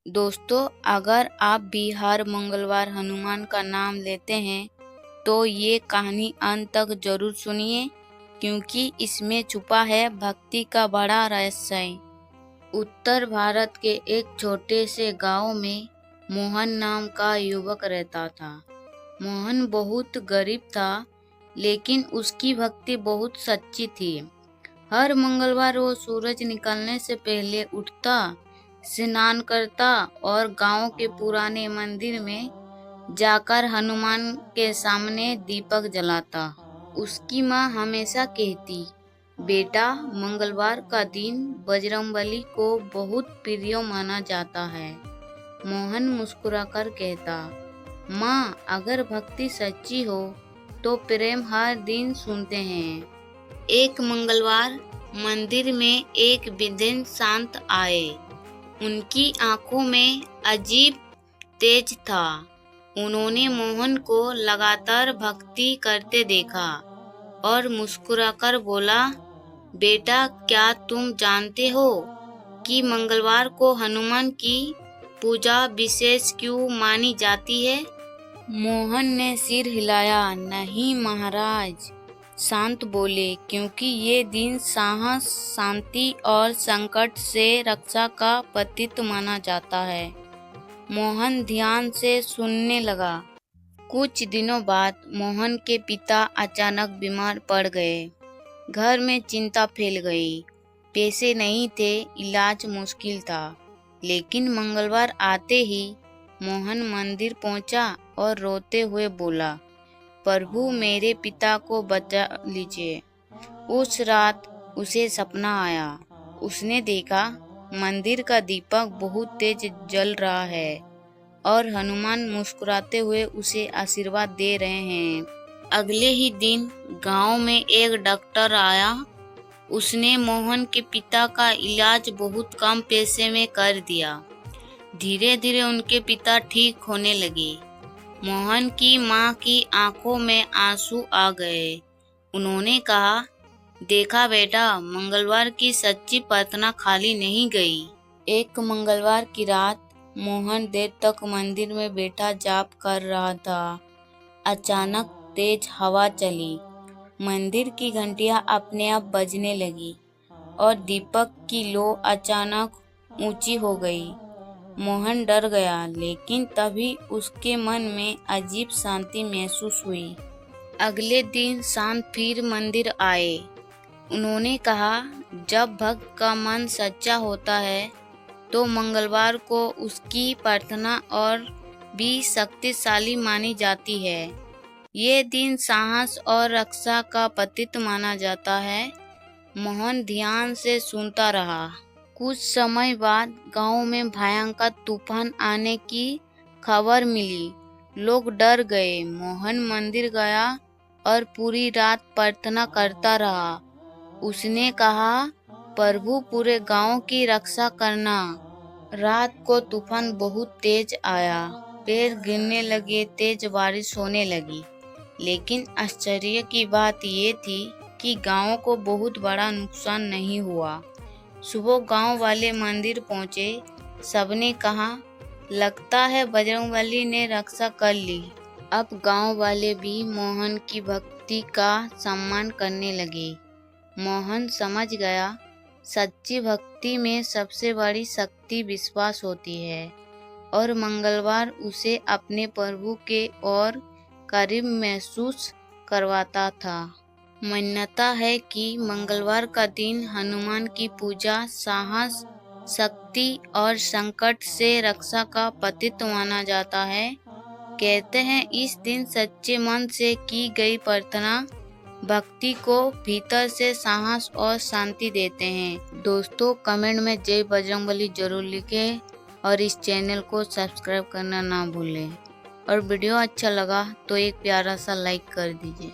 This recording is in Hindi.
दोस्तों, अगर आप भी हर मंगलवार हनुमान का नाम लेते हैं तो ये कहानी अंत तक जरूर सुनिए, क्योंकि इसमें छुपा है भक्ति का बड़ा रहस्य। उत्तर भारत के एक छोटे से गांव में मोहन नाम का युवक रहता था। मोहन बहुत गरीब था, लेकिन उसकी भक्ति बहुत सच्ची थी। हर मंगलवार वो सूरज निकलने से पहले उठता, स्नान करता और गांव के पुराने मंदिर में जाकर हनुमान के सामने दीपक जलाता। उसकी माँ हमेशा कहती, बेटा, मंगलवार का दिन बजरंगबली को बहुत प्रिय माना जाता है। मोहन मुस्कुराकर कहता, माँ, अगर भक्ति सच्ची हो तो प्रेम हर दिन सुनते हैं। एक मंगलवार मंदिर में एक विद्वान संत आए। उनकी आंखों में अजीब तेज था। उन्होंने मोहन को लगातार भक्ति करते देखा और मुस्कुराकर बोला, बेटा, क्या तुम जानते हो कि मंगलवार को हनुमान की पूजा विशेष क्यों मानी जाती है? मोहन ने सिर हिलाया। नहीं महाराज, शांत बोले, क्योंकि ये दिन साहस, शांति और संकट से रक्षा का प्रतीक माना जाता है। मोहन ध्यान से सुनने लगा। कुछ दिनों बाद मोहन के पिता अचानक बीमार पड़ गए। घर में चिंता फैल गई। पैसे नहीं थे, इलाज मुश्किल था। लेकिन मंगलवार आते ही मोहन मंदिर पहुंचा और रोते हुए बोला, प्रभु, मेरे पिता को बचा लीजिए। उस रात उसे सपना आया। उसने देखा मंदिर का दीपक बहुत तेज जल रहा है और हनुमान मुस्कुराते हुए उसे आशीर्वाद दे रहे हैं। अगले ही दिन गांव में एक डॉक्टर आया। उसने मोहन के पिता का इलाज बहुत कम पैसे में कर दिया। धीरे धीरे उनके पिता ठीक होने लगे। मोहन की माँ की आंखों में आंसू आ गए। उन्होंने कहा, देखा बेटा, मंगलवार की सच्ची प्रार्थना खाली नहीं गई। एक मंगलवार की रात मोहन देर तक मंदिर में बैठा जाप कर रहा था। अचानक तेज हवा चली। मंदिर की घंटियां अपने आप बजने लगी और दीपक की लौ अचानक ऊंची हो गई। मोहन डर गया, लेकिन तभी उसके मन में अजीब शांति महसूस हुई। अगले दिन शाम फिर मंदिर आए। उन्होंने कहा, जब भक्त का मन सच्चा होता है तो मंगलवार को उसकी प्रार्थना और भी शक्तिशाली मानी जाती है। ये दिन साहस और रक्षा का प्रतीक माना जाता है। मोहन ध्यान से सुनता रहा। कुछ समय बाद गांव में भयंकर तूफान आने की खबर मिली। लोग डर गए। मोहन मंदिर गया और पूरी रात प्रार्थना करता रहा। उसने कहा, प्रभु, पूरे गांव की रक्षा करना। रात को तूफान बहुत तेज आया। पेड़ गिरने लगे, तेज बारिश होने लगी। लेकिन आश्चर्य की बात ये थी कि गांव को बहुत बड़ा नुकसान नहीं हुआ। सुबह गांव वाले मंदिर पहुंचे। सबने कहा, लगता है बजरंगबली ने रक्षा कर ली। अब गांव वाले भी मोहन की भक्ति का सम्मान करने लगे। मोहन समझ गया, सच्ची भक्ति में सबसे बड़ी शक्ति विश्वास होती है और मंगलवार उसे अपने प्रभु के और करीब महसूस करवाता था। मान्यता है कि मंगलवार का दिन हनुमान की पूजा साहस, शक्ति और संकट से रक्षा का प्रतीक माना जाता है। कहते हैं, इस दिन सच्चे मन से की गई प्रार्थना भक्ति को भीतर से साहस और शांति देते हैं। दोस्तों, कमेंट में जय बजरंगबली जरूर लिखें और इस चैनल को सब्सक्राइब करना ना भूलें। और वीडियो अच्छा लगा तो एक प्यारा सा लाइक कर दीजिए।